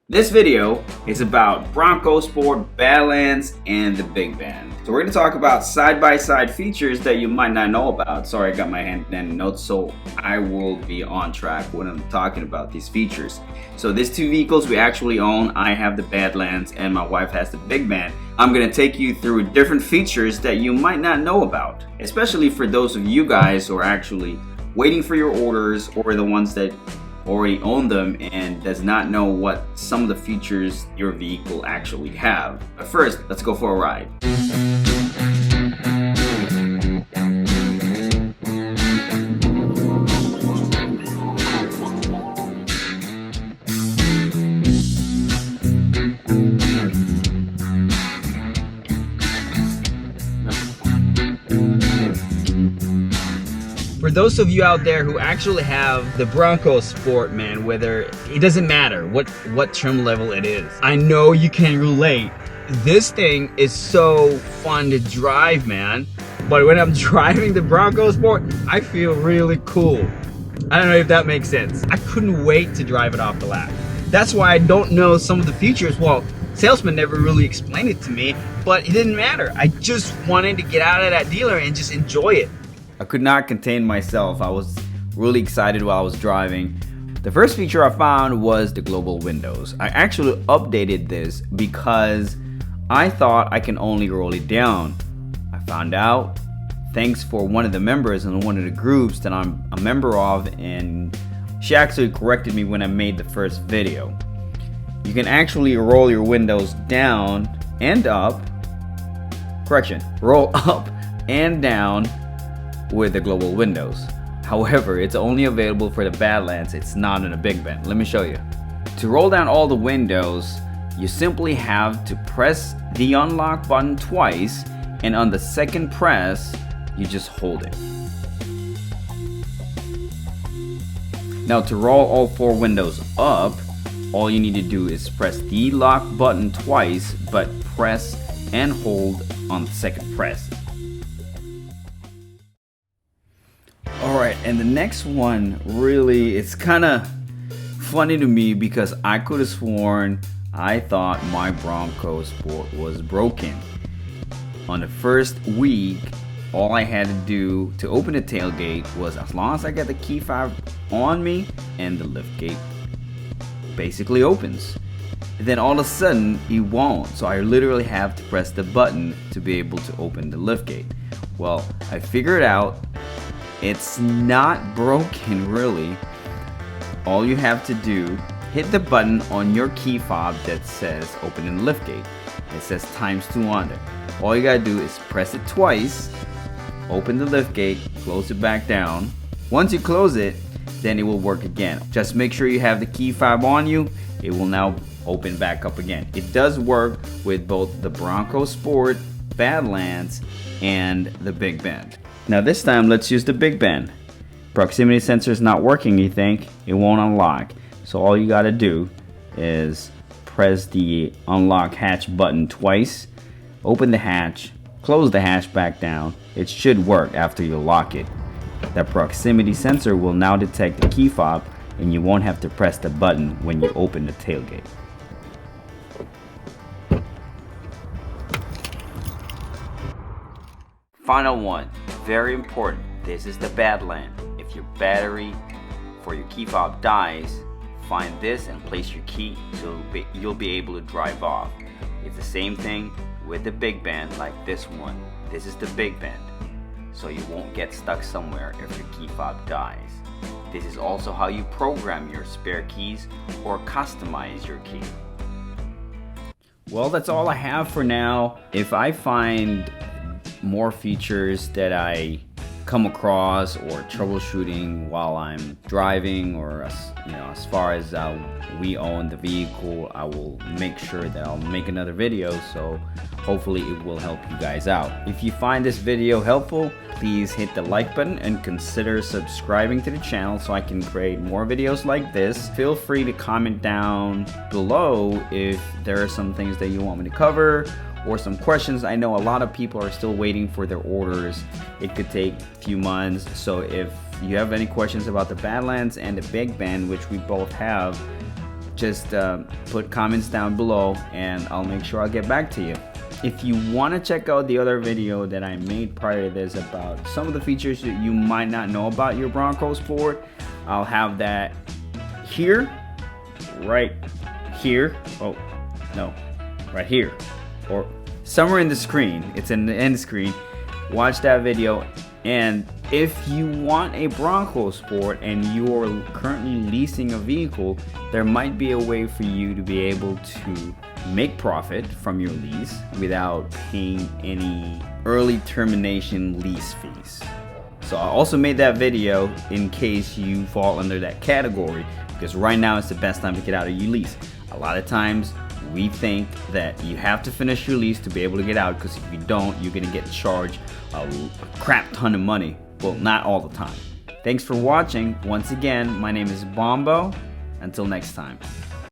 This video is about Bronco Sport, Badlands, and the Big Bend. So we're going to talk about side-by-side features that you might not know about. Sorry, I got my hand in notes, so I will be on track when I'm talking about these features. So these two vehicles we actually own. I have the Badlands and my wife has the Big Bend. I'm going to take you through different features that you might not know about, especially for those of you guys who are actually waiting for your orders or the ones that already own them and does not know what some of the features your vehicle actually have. But first, let's go for a ride. For those of you out there who actually have the Bronco Sport, man, whether it doesn't matter what trim level it is, I know you can relate. This thing is so fun to drive, man. But when I'm driving the Bronco Sport, I feel really cool. I don't know if that makes sense. I couldn't wait to drive it off the lot. That's why I don't know some of the features. Well, salesman never really explained it to me, but it didn't matter. I just wanted to get out of that dealer and just enjoy it. I could not contain myself. I was really excited while I was driving. The first feature I found was the global windows. I actually updated this because I thought I can only roll it down. I found out thanks for one of the members in one of the groups that I'm a member of, and she actually corrected me when I made the first video. You can actually roll your windows down and up. Correction, roll up and down with the global windows. However, it's only available for the Badlands. It's not in a Big Bend. Let me show you. To roll down all the windows, you simply have to press the unlock button twice, and on the second press, you just hold it. Now to roll all four windows up, all you need to do is press the lock button twice, but press and hold on the second press. Alright, and the next one, really, it's kind of funny to me because I could have sworn I thought my Bronco Sport was broken. On the first week, all I had to do to open the tailgate was, as long as I got the key fob on me, and the liftgate basically opens. And then all of a sudden, it won't. So I literally have to press the button to be able to open the liftgate. Well, I figured out it's not broken, really. All you have to do, hit the button on your key fob that says open the liftgate. It says ×2 on there. All you gotta do is press it twice, open the liftgate, close it back down. Once you close it, then it will work again. Just make sure you have the key fob on you. It will now open back up again. It does work with both the Bronco Sport, Badlands, and the Big Bend. Now this time, let's use the Big Bend. Proximity sensor is not working, you think? It won't unlock. So all you gotta do is press the unlock hatch button twice, open the hatch, close the hatch back down. It should work after you lock it. The proximity sensor will now detect the key fob, and you won't have to press the button when you open the tailgate. Final one, very important. This is the Badland. If your battery for your key fob dies, find this and place your key so you'll be able to drive off. It's the same thing with the Big Bend like this one. This is the Big Bend, so you won't get stuck somewhere if your key fob dies. This is also how you program your spare keys or customize your key. Well, that's all I have for now. If I find more features that I come across or troubleshooting while I'm driving, or as far as we own the vehicle, I will make sure that I'll make another video, so hopefully it will help you guys out. If you find this video helpful, please hit the like button and consider subscribing to the channel so I can create more videos like this. Feel free to comment down below if there are some things that you want me to cover or some questions. I know a lot of people are still waiting for their orders. It could take a few months, so if you have any questions about the Badlands and the Big Bend, which we both have, just put comments down below and I'll make sure I'll get back to you. If you want to check out the other video that I made prior to this about some of the features that you might not know about your Bronco Sport, I'll have that here, right here, oh no, right here, or somewhere in the screen. It's in the end screen. Watch that video. And if you want a Bronco Sport and you're currently leasing a vehicle, there might be a way for you to be able to make profit from your lease without paying any early termination lease fees. So I also made that video in case you fall under that category, because right now it's the best time to get out of your lease. A lot of times we think that you have to finish your lease to be able to get out, because if you don't, you're gonna get charged a crap ton of money. Well, not all the time. Thanks for watching. Once again, my name is Bombo. Until next time.